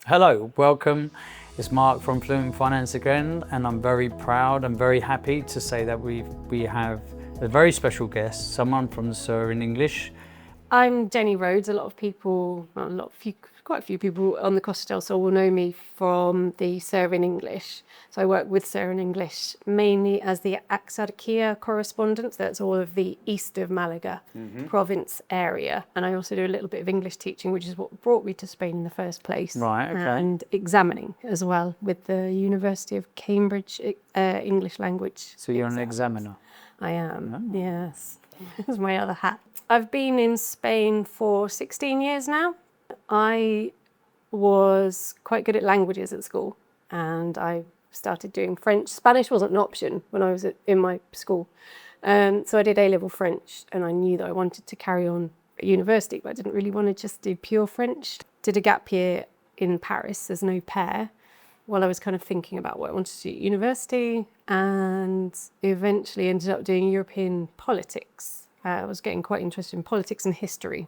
Hello, welcome. It's Mark from Fluent Finance again, and I'm very proud and very happy to say that we have a very special guest, someone from Sir in English. I'm Jenny Rhodes. Quite a few people on the Costa del Sol will know me from the Sir in English. So I work with Sir in English mainly as the Axarquia correspondent. That's all of the east of Malaga province area. And I also do a little bit of English teaching, which is what brought me to Spain in the first place. Right, okay. And examining as well with the University of Cambridge English language. So you're an exams. examiner. I am, yes. That's my other hat. I've been in Spain for 16 years now. I was quite good at languages at school and I started doing French. Spanish wasn't an option when I was in my school. So I did A-level French and I knew that I wanted to carry on at university, but I didn't really want to just do pure French. Did a gap year in Paris as an au pair while I was kind of thinking about what I wanted to do at university, and eventually ended up doing European politics. I was getting quite interested in politics and history.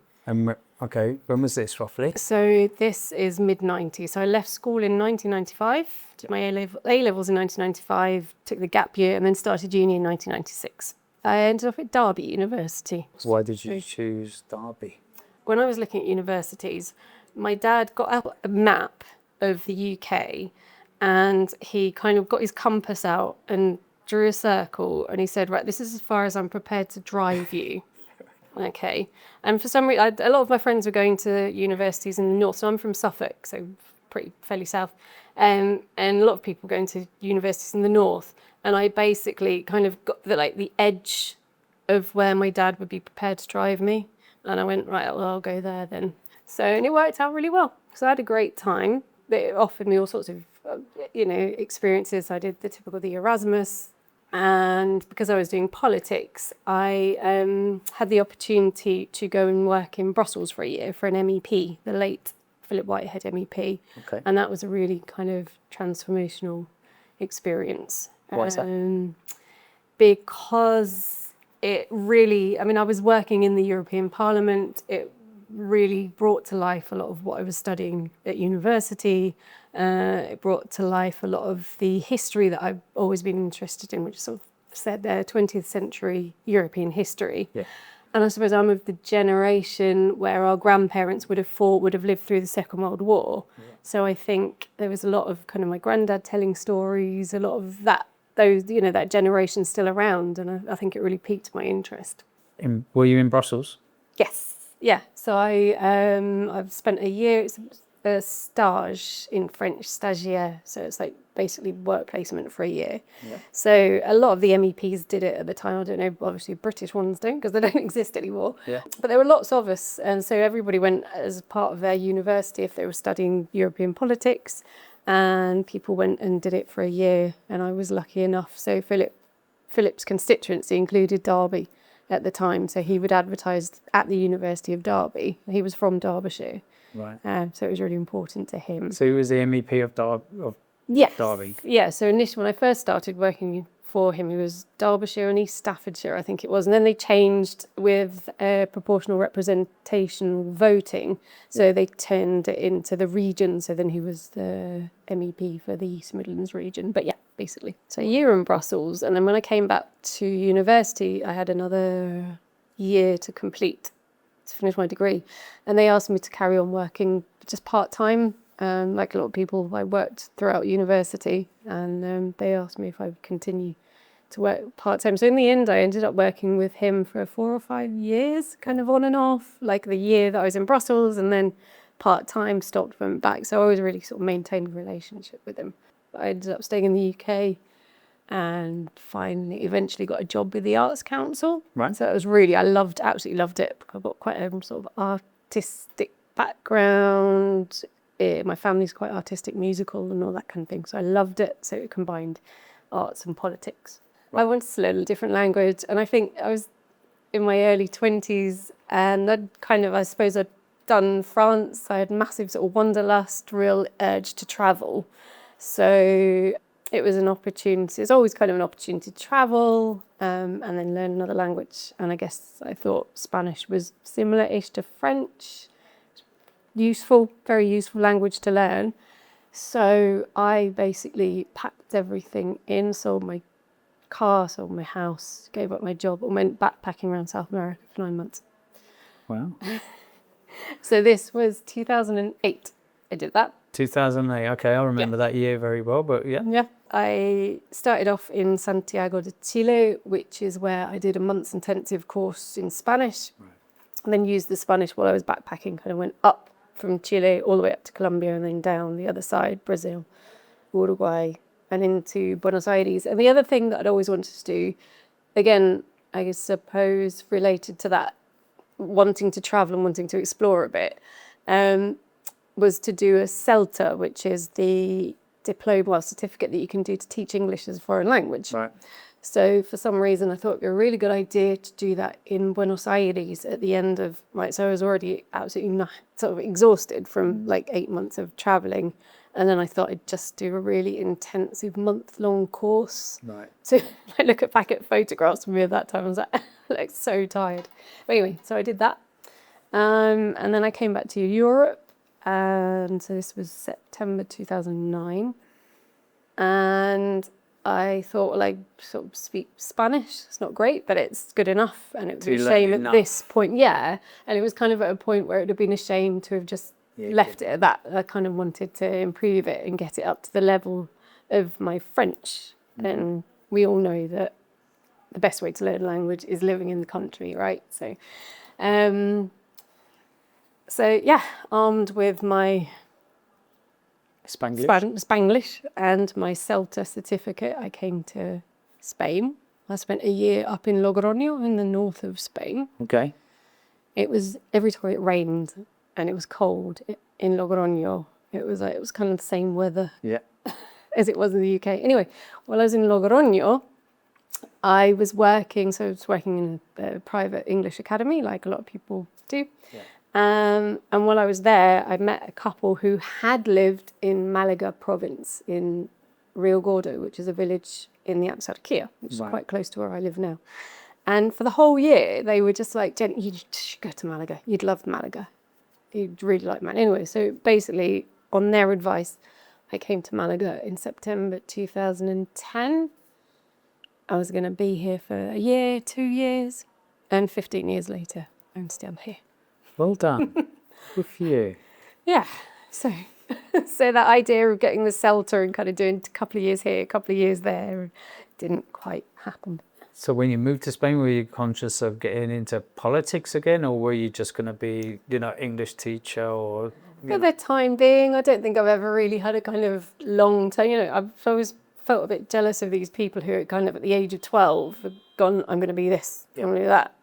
Okay, when was this roughly? So this is mid-90s. So I left school in 1995, did my A-levels in 1995, took the gap year and then started uni in 1996. I ended up at Derby University. Why did you choose Derby? When I was looking at universities, my dad got out a map of the UK and he kind of got his compass out and drew a circle and he said, right, this is as far as I'm prepared to drive you. Okay. And for some reason, a lot of my friends were going to universities in the north. So I'm from Suffolk, so fairly south. And a lot of people going to universities in the north. And I basically kind of got the edge of where my dad would be prepared to drive me. And I went, right, well, I'll go there then. So, and it worked out really well. So I had a great time. They offered me all sorts of, experiences. I did the typical, the Erasmus. And because I was doing politics, I had the opportunity to go and work in Brussels for a year for an MEP, the late Philip Whitehead MEP. Okay. And that was a really kind of transformational experience. Why is that? Because it really, I was working in the European Parliament. It really brought to life a lot of what I was studying at university. It brought to life a lot of the history that I've always been interested in, which is sort of said 20th century European history. Yeah. And I suppose I'm of the generation where our grandparents would have lived through the Second World War. Yeah. So I think there was a lot of kind of my granddad telling stories, a lot of that generation still around. And I think it really piqued my interest. Were you in Brussels? Yes. Yeah, so I've spent a year, it's a stage in French, stagiaire, so it's like basically work placement for a year. Yeah. So a lot of the MEPs did it at the time. I don't know, obviously British ones don't because they don't exist anymore. Yeah. But there were lots of us, and so everybody went as part of their university if they were studying European politics, and people went and did it for a year, and I was lucky enough. So Philip's constituency included Derby at the time, so he would advertise at the University of Derby. He was from Derbyshire, right? So it was really important to him. So he was the MEP of Derby. Yeah. So initially, when I first started working for him, he was Derbyshire and East Staffordshire, I think it was, and then they changed with proportional representation voting, so they turned it into the region. So then he was the MEP for the East Midlands region. But yeah, basically. So a year in Brussels, and then when I came back to university, I had another year to complete to finish my degree, and they asked me to carry on working just part-time. Like a lot of people, I worked throughout university, and they asked me if I would continue to work part-time. So in the end, I ended up working with him for 4 or 5 years, kind of on and off, like the year that I was in Brussels, and then part-time, stopped, went back. So I always really sort of maintained a relationship with him. I ended up staying in the UK and eventually got a job with the Arts Council. Right. So it was absolutely loved it, because I've got quite a sort of artistic background. My family's quite artistic, musical and all that kind of thing. So I loved it. So it combined arts and politics. Right. I wanted to learn a different language, and I think I was in my early 20s, and I suppose I'd done France. I had massive sort of wanderlust, real urge to travel. So it was an opportunity. It's always kind of an opportunity to travel and then learn another language. And I guess I thought Spanish was similar-ish to French. very useful language to learn. So I basically packed everything in, sold my car, sold my house, gave up my job, and went backpacking around South America for 9 months. Wow. So this was 2008. I did that. 2008. Okay, I remember that year very well, but yeah. Yeah. I started off in Santiago de Chile, which is where I did a month's intensive course in Spanish. Right. And then used the Spanish while I was backpacking, kind of went up from Chile all the way up to Colombia and then down the other side, Brazil, Uruguay, and into Buenos Aires. And the other thing that I'd always wanted to do, again, I suppose related to that, wanting to travel and wanting to explore a bit, was to do a CELTA, which is the diploma or certificate that you can do to teach English as a foreign language. Right. So for some reason, I thought it'd be a really good idea to do that in Buenos Aires at the end of, right, so I was already absolutely sort of exhausted from like 8 months of traveling. And then I thought I'd just do a really intensive month-long course. Right. So I look back at photographs of me at that time, I was like so tired. But anyway, so I did that. And then I came back to Europe. And so this was September 2009. And I thought, well, I sort of speak Spanish. It's not great, but it's good enough. And it was a shame at this point, yeah. And it was kind of at a point where it would have been a shame to have just left it at that. I kind of wanted to improve it and get it up to the level of my French. Mm-hmm. And we all know that the best way to learn a language is living in the country, right? So, yeah, armed with my Spanglish and my CELTA certificate, I came to Spain. I spent a year up in Logroño in the north of Spain. Okay. It was every time it rained and it was cold in Logroño. It was kind of the same weather as it was in the UK. Anyway, while I was in Logroño, I was working in a private English academy, like a lot of people do. Yeah. And while I was there, I met a couple who had lived in Malaga province in Rio Gordo, which is a village in the Axarquía, which is quite close to where I live now. And for the whole year, they were just like, Jen, you should go to Malaga. You'd love Malaga. You'd really like Malaga. Anyway, so basically, on their advice, I came to Malaga in September 2010. I was going to be here for a year, 2 years, and 15 years later, I'm still here. Well done. Good for you. Yeah. So that idea of getting the CELTA and kind of doing a couple of years here, a couple of years there, didn't quite happen. So when you moved to Spain, were you conscious of getting into politics again, or were you just going to be, English teacher or... For the time being, I don't think I've ever really had a kind of long term, I've always felt a bit jealous of these people who are kind of at the age of 12 have gone, I'm going to be this, I'm going to do that.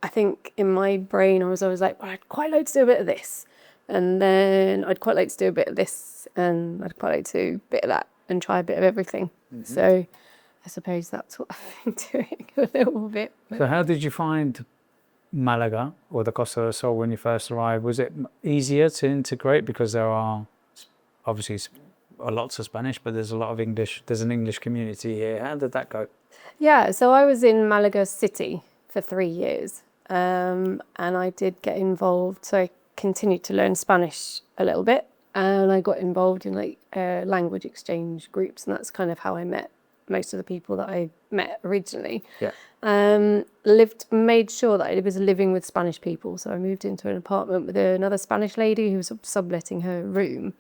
I think in my brain, I was always like, well, I'd quite like to do a bit of this. And then I'd quite like to do a bit of this. And I'd quite like to do a bit of that and try a bit of everything. Mm-hmm. So I suppose that's what I've been doing a little bit. So how did you find Malaga or the Costa del Sol when you first arrived? Was it easier to integrate? Because there are obviously lots of Spanish, but there's a lot of English. There's an English community here. How did that go? Yeah, so I was in Malaga City for 3 years. And I did get involved, so I continued to learn Spanish a little bit, and I got involved in language exchange groups, and that's kind of how I met most of the people that I met originally. Yeah. Made sure that I was living with Spanish people, so I moved into an apartment with another Spanish lady who was subletting her room.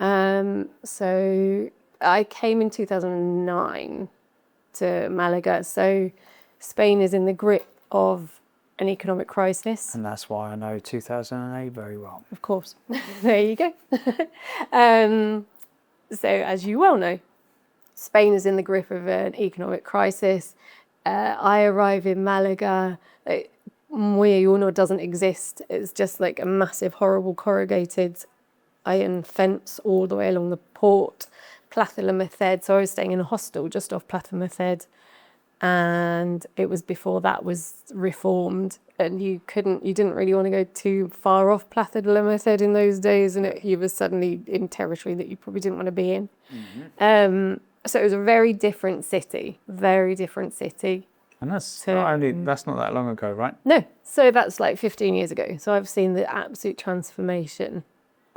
Mm-hmm. So I came in 2009 to Malaga, so Spain is in the grip of an economic crisis. And that's why I know 2008 very well. Of course. There you go. So as you well know, Spain is in the grip of an economic crisis. I arrive in Malaga. Muy Uno doesn't exist. It's just like a massive, horrible corrugated iron fence all the way along the port. Plaza La Merced. So I was staying in a hostel just off Plaza Merced. And it was before that was reformed, and you didn't really want to go too far off Plaza de la Merced in those days, and you were suddenly in territory that you probably didn't want to be in. Mm-hmm. So it was a very different city. And And that's So- that's not that long ago, right? No, so that's like 15 years ago. So I've seen the absolute transformation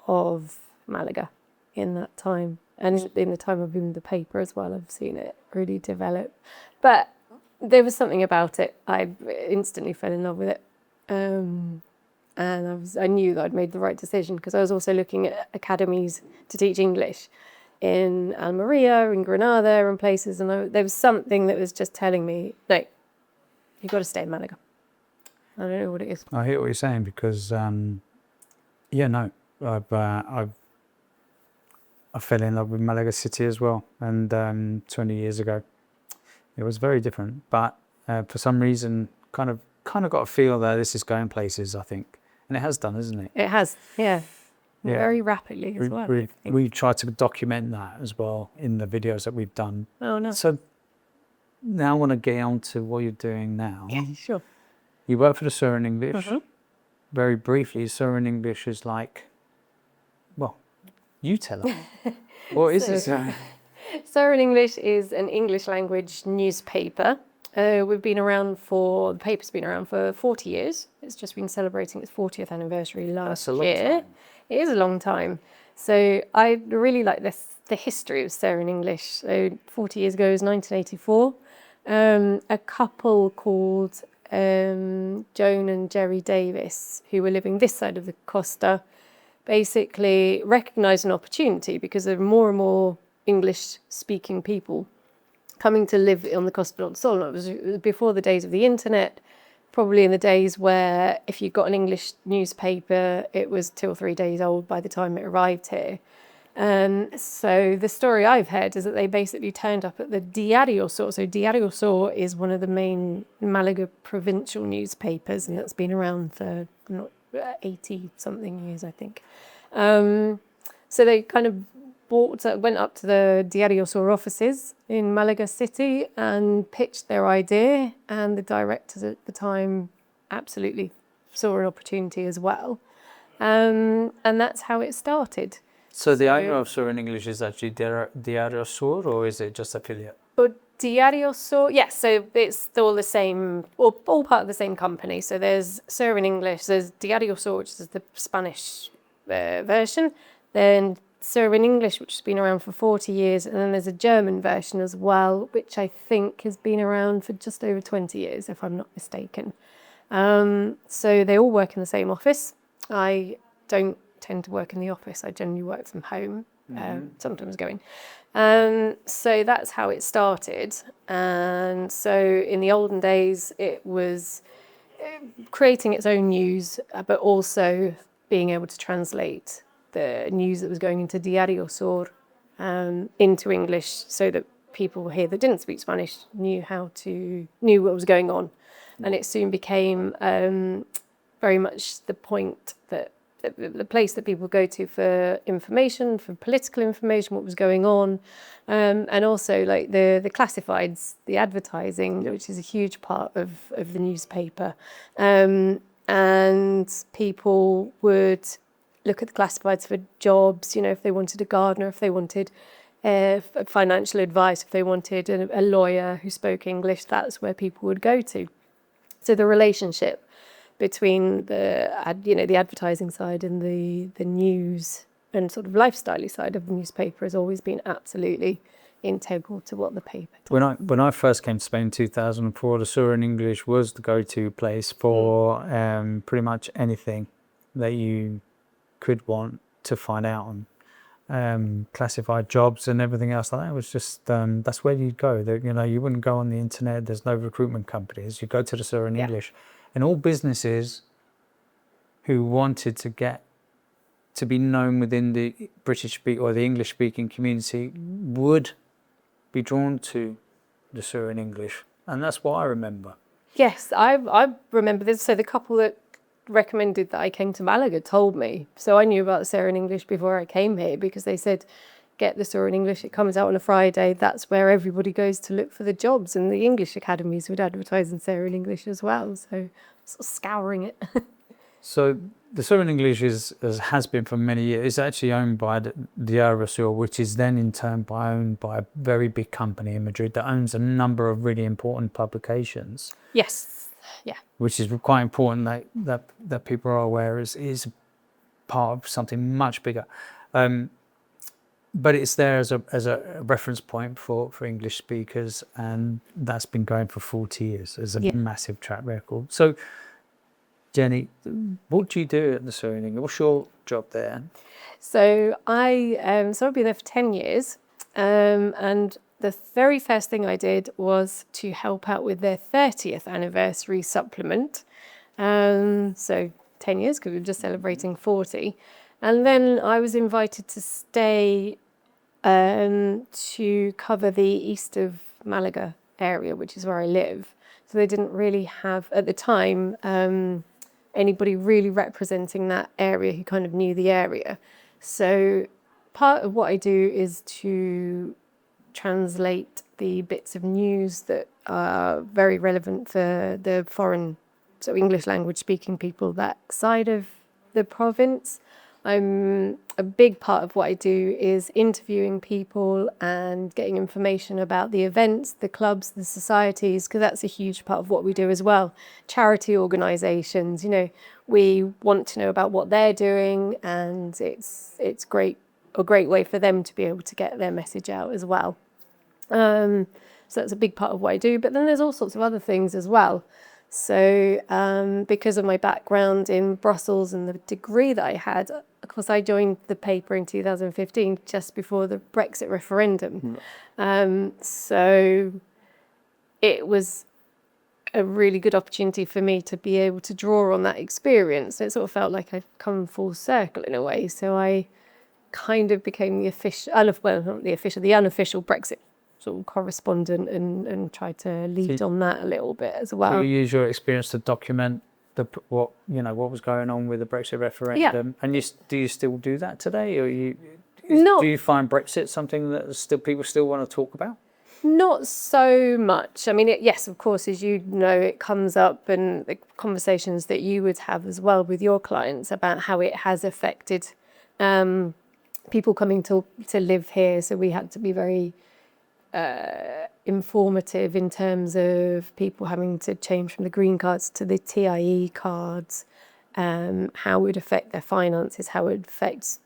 of Malaga in that time. And in the time I've been in the paper as well, I've seen it really develop. But there was something about it. I instantly fell in love with it. And I knew that I'd made the right decision because I was also looking at academies to teach English in Almeria, in Granada and places. And there was something that was just telling me, no, you've got to stay in Malaga. I don't know what it is. I hear what you're saying because, I fell in love with Malaga City as well, and 20 years ago, it was very different. But for some reason, kind of got a feel that this is going places. I think, and it has done, hasn't it? It has, yeah. Yeah. Very rapidly as well. I think. We try to document that as well in the videos that we've done. Oh, no. So now I want to get on to what you're doing now. Yeah, sure. You work for the Surin English. Mhm. Very briefly, Surin English is like, well, you tell us. What is it? Surin English is an English language newspaper. The paper's been around for 40 years. It's just been celebrating its 40th anniversary last That's a long year. time. It is a long time. So I really like the history of Surin English. So 40 years ago was 1984. A couple called Joan and Jerry Davis, who were living this side of the Costa, basically recognised an opportunity because there are more and more English-speaking people coming to live on the Costa del Sol. It was before the days of the internet, probably in the days where if you got an English newspaper, it was 2 or 3 days old by the time it arrived here. So the story I've heard is that they basically turned up at the Diario Sur. So Diario Sur is one of the main Malaga provincial newspapers, and it's been around for 80-something years, I think. So they kind of went up to the Diario Sur offices in Malaga City and pitched their idea, and the directors at the time absolutely saw an opportunity as well. And that's how it started. So the owner of Surin English is actually Diario Sur, or is it just affiliate? But Diario Sur, yes, so it's all the same, all part of the same company. So there's Surin English, there's Diario Sur, which is the Spanish version, then Surin English, which has been around for 40 years, and then there's a German version as well, which I think has been around for just over 20 years, if I'm not mistaken. So they all work in the same office. I don't tend to work in the office. I generally work from home, sometimes going. So that's how it started. And so in the olden days, it was creating its own news, but also being able to translate the news that was going into Diario Sur into English so that people here that didn't speak Spanish knew what was going on. And it soon became very much the point that the place that people go to for information, for political information, what was going on, and also like the classifieds, the advertising, which is a huge part of the newspaper. And people would look at the classifieds for jobs, if they wanted a gardener, if they wanted financial advice, if they wanted a lawyer who spoke English, that's where people would go to. So the relationship between the advertising side and the news and sort of lifestyle side of the newspaper has always been absolutely integral to what the paper does. When I first came to Spain in 2004, the Surin English was the go-to place for pretty much anything that you could want to find out on classified jobs and everything else like that. It was just that's where you'd go. You wouldn't go on the internet. There's no recruitment companies. You go to the Surin English. And all businesses who wanted to be known within the or the English-speaking community would be drawn to the Surin English, and that's what I remember. Yes, I remember this. So the couple that recommended that I came to Malaga told me. So I knew about Surin English before I came here because they said, get the Surin English, it comes out on a Friday, that's where everybody goes to look for the jobs, and the English academies would advertise in Surin English as well, so sort of scouring it. So the Southern English has been for many years. It's actually owned by the Diario Sur, which is then in turn owned by a very big company in Madrid that owns a number of really important publications. Yes. Yeah. Which is quite important that people are aware is part of something much bigger. But it's there as a reference point for English speakers, and that's been going for 40 years as a massive track record. So, Jenny, what do you do at the Southern English? What's your job there? So I've been there for 10 years, and the very first thing I did was to help out with their 30th anniversary supplement. So 10 years, because we were just celebrating 40. And then I was invited to stay to cover the east of Malaga area, which is where I live. So they didn't really have, at the time, anybody really representing that area who kind of knew the area. So part of what I do is to translate the bits of news that are very relevant for the foreign, so English language speaking people that side of the province. A big part of what I do is interviewing people and getting information about the events, the clubs, the societies, because that's a huge part of what we do as well. Charity organisations, we want to know about what they're doing, and it's a great way for them to be able to get their message out as well. So that's a big part of what I do. But then there's all sorts of other things as well. So because of my background in Brussels and the degree that I had, of course, I joined the paper in 2015, just before the Brexit referendum. So it was a really good opportunity for me to be able to draw on that experience. It sort of felt like I'd come full circle in a way. So I kind of became the unofficial Brexit sort of correspondent and tried to lead on that a little bit as well. So you use your experience to document what was going on with the Brexit referendum, and do you still do that today, or do you find Brexit something that people still want to talk about? Not so much. I mean, yes, of course, as you know, it comes up, and the conversations that you would have as well with your clients about how it has affected people coming to live here. So we had to be very informative in terms of people having to change from the green cards to the TIE cards, how it would affect their finances, how it affects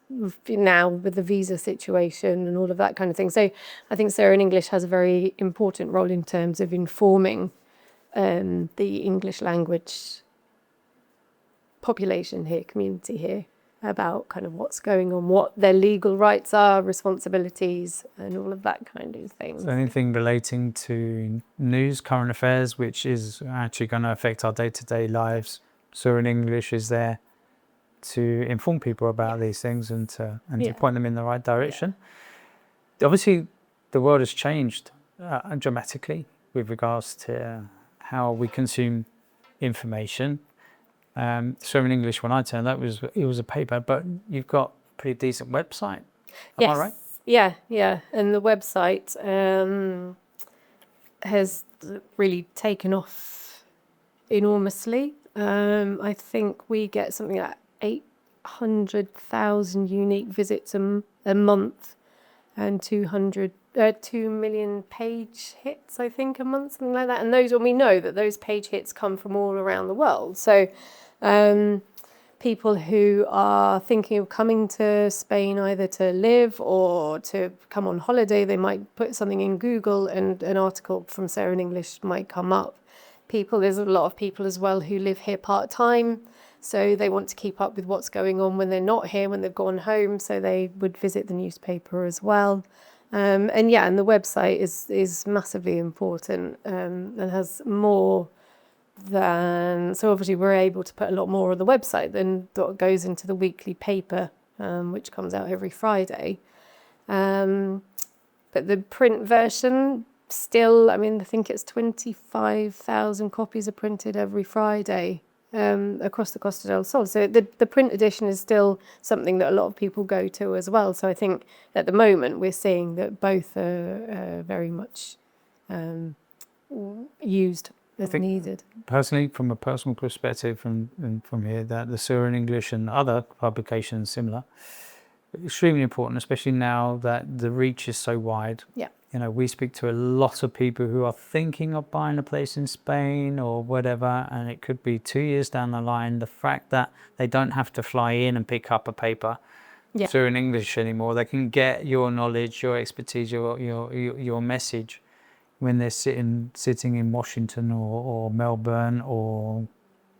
now with the visa situation and all of that kind of thing. So I think Southern English has a very important role in terms of informing the English language population here, community here, about kind of what's going on, what their legal rights are, responsibilities, and all of that kind of thing. So anything relating to news, current affairs, which is actually going to affect our day-to-day lives, Southern English is there to inform people about these things and to point them in the right direction. Obviously, the world has changed dramatically with regards to how we consume information. Southern English, when I turned that, it was a paper, but you've got a pretty decent website. Am I right? Yeah. And the website has really taken off enormously. I think we get something like 800,000 unique visits a month, and 2 million page hits, I think, a month, something like that. And we know that those page hits come from all around the world. So people who are thinking of coming to Spain either to live or to come on holiday, they might put something in Google and an article from Southern English might come up. There's a lot of people as well who live here part-time, so they want to keep up with what's going on when they're not here, when they've gone home, so they would visit the newspaper as well. And the website is massively important and has more than... So obviously we're able to put a lot more on the website than what goes into the weekly paper, which comes out every Friday. But the print version... Still, I think it's 25,000 copies are printed every Friday across the Costa del Sol. So the print edition is still something that a lot of people go to as well. So I think at the moment we're seeing that both are very much used as think- needed. Personally, from a personal perspective, from here, that the Syrian English and other publications similar, extremely important, especially now that the reach is so wide. Yeah. You know, we speak to a lot of people who are thinking of buying a place in Spain or whatever, and it could be 2 years down the line. The fact that they don't have to fly in and pick up a paper Yeah. Syrian English anymore, they can get your knowledge, your expertise, your message when they're sitting in Washington or Melbourne or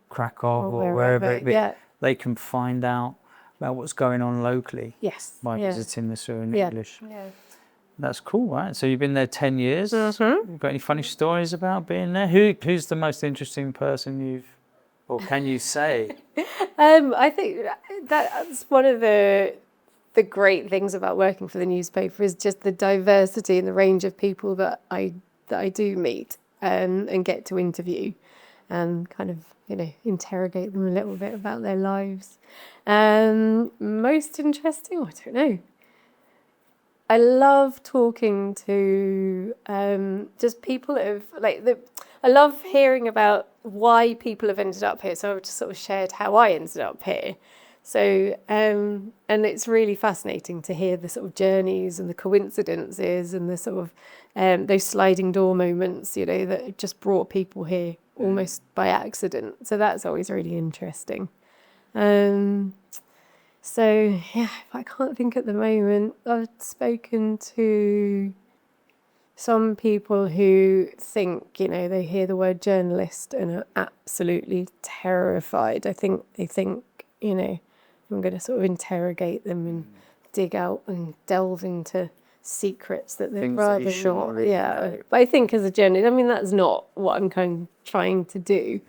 Krakow or wherever it be. Yeah. They can find out about what's going on locally Yes. by Yeah. visiting the Syrian Yeah. English. Yeah. That's cool, right? So you've been there 10 years. Mhm. You got any funny stories about being there? Who's the most interesting person or can you say? I think that's one of the great things about working for the newspaper is just the diversity and the range of people that I do meet and get to interview and kind of interrogate them a little bit about their lives. Most interesting, I don't know. I love talking to just people that have I love hearing about why people have ended up here. So I've just sort of shared how I ended up here. So and it's really fascinating to hear the sort of journeys and the coincidences and the sort of those sliding door moments, that just brought people here almost by accident. So that's always really interesting. So yeah, I can't think at the moment. I've spoken to some people who think, they hear the word journalist and are absolutely terrified. I think they think, I'm going to sort of interrogate them and dig out and delve into secrets that they'd Things that rather you shouldn't not. really Yeah, know. but I think as a journalist, that's not what I'm kind of trying to do.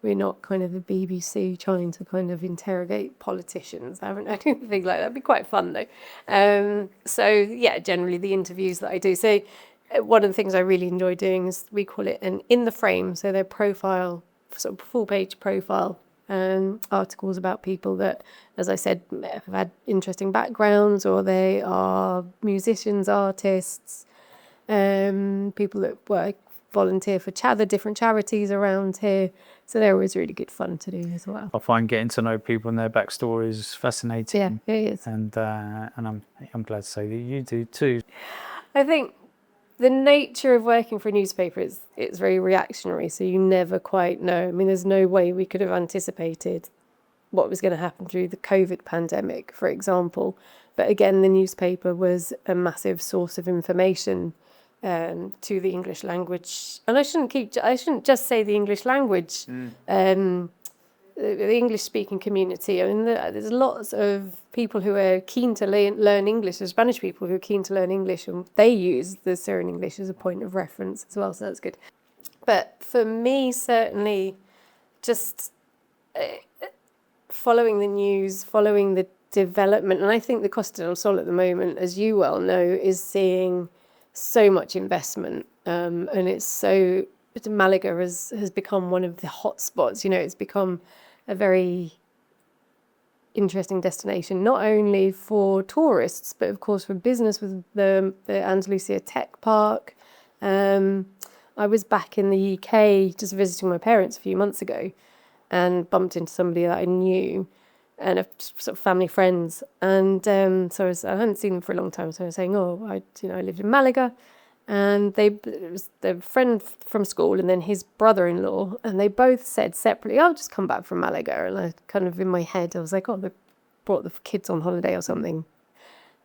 We're not kind of the BBC trying to kind of interrogate politicians. I haven't done anything like that. It'd be quite fun though. So yeah, generally the interviews that I do. So one of the things I really enjoy doing is we call it an in the frame. So their profile, sort of full page profile, articles about people that, as I said, have had interesting backgrounds, or they are musicians, artists, people that volunteer for the different charities around here. So they're always really good fun to do as well. I find getting to know people and their backstories fascinating. Yeah, it is. And I'm glad to say that you do too. I think the nature of working for a newspaper is it's very reactionary, so you never quite know. I mean, there's no way we could have anticipated what was going to happen through the COVID pandemic, for example. But again, the newspaper was a massive source of information to the English language. And I shouldn't just say the English language, the English-speaking community. I mean, there's lots of people who are keen to learn English. There's Spanish people who are keen to learn English, and they use the Syrian English as a point of reference as well, so that's good. But for me, certainly, just following the news, following the development, and I think the Costa del Sol at the moment, as you well know, is seeing so much investment, and Malaga has become one of the hotspots. It's become a very interesting destination, not only for tourists, but of course for business with the Andalusia Tech Park. I was back in the UK just visiting my parents a few months ago and bumped into somebody that I knew and sort of family friends. And so I hadn't seen them for a long time. So I was saying, I lived in Malaga. And it was the friend from school and then his brother-in-law, and they both said separately, I'll just come back from Malaga. And I kind of, in my head, I was like, they brought the kids on holiday or something.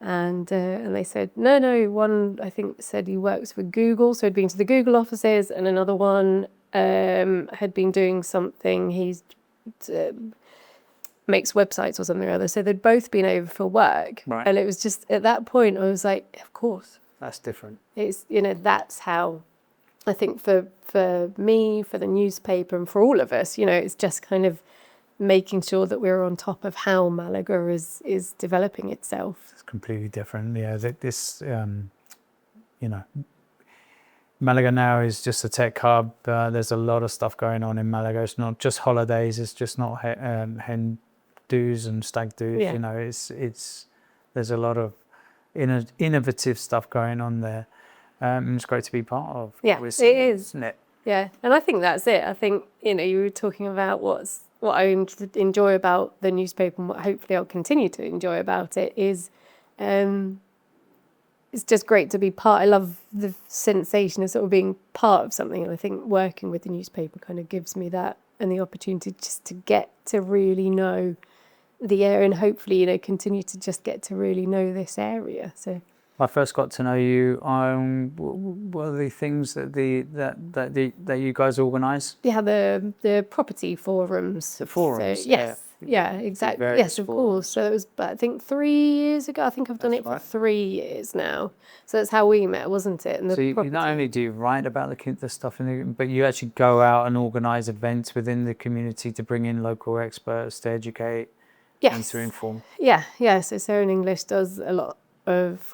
And they said, no, one, I think, said he works for Google, so he'd been to the Google offices, and another one had been doing something, he's makes websites or something or other. So they'd both been over for work. Right. And it was just, at that point, I was like, of course. That's different. It's, that's how, I think for me, for the newspaper and for all of us, it's just kind of making sure that we're on top of how Malaga is developing itself. It's completely different. Yeah, Malaga now is just a tech hub. There's a lot of stuff going on in Malaga. It's not just holidays. It's just not hen do's and stag do's. Yeah. It's there's a lot of innovative stuff going on there. And it's great to be part of. Yeah, We're it seeing, is. isn't it? Yeah, and I think that's it. I think, you know, you were talking about what I enjoy about the newspaper and what hopefully I'll continue to enjoy about it is it's just great to be part. I love the sensation of sort of being part of something, and I think working with the newspaper kind of gives me that and the opportunity just to get to really know the area and hopefully, you know, continue to just get to really know this area. So I first got to know you. What are the things that that you guys organise? yeah, the property forums. The forums, So, yes, yeah, exactly. various Yes, of course. So it was, but I think 3 years ago. I think I've done That's it for right. 3 years now. So that's how we met, wasn't it? And the So you not property- only do you write about the stuff, but you actually go out and organise events within the community to bring in local experts to educate and yes, to inform. yeah. So Sarah in English does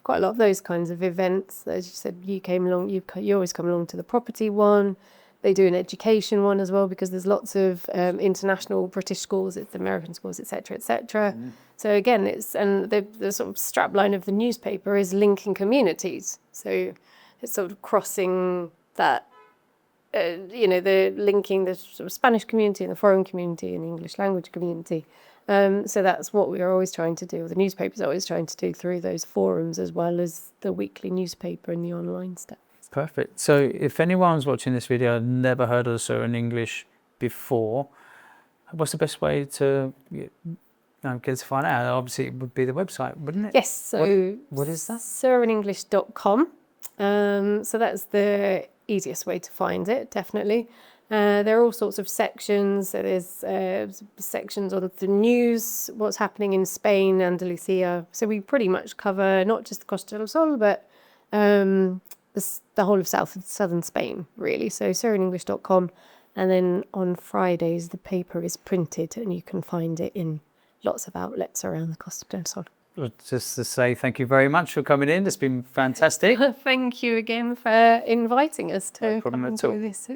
quite a lot of those kinds of events. As you said, you came along. You always come along to the property one. They do an education one as well because there's lots of international British schools, it's American schools, etc., etc. So again, and the sort of strapline of the newspaper is linking communities. So it's sort of crossing that, you know, the linking the sort of Spanish community and the foreign community and the English language community. So that's what we are always trying to do. The newspaper's always trying to do through those forums as well as the weekly newspaper and the online stuff. Perfect. So if anyone's watching this video and never heard of Sarah in English before, what's the best way to get to find out? Obviously, it would be the website, wouldn't it? Yes. So what is that? SarahInEnglish.com. So that's the easiest way to find it, definitely. There are all sorts of sections. So there's sections on the news, what's happening in Spain, Andalusia. So we pretty much cover not just the Costa del Sol, but the whole of southern Spain, really. So SarahInEnglish.com. And then on Fridays, the paper is printed and you can find it in lots of outlets around the Costa del Sol. Just to say thank you very much for coming in. It's been fantastic. Thank you again for inviting us to No problem come and at all. do this.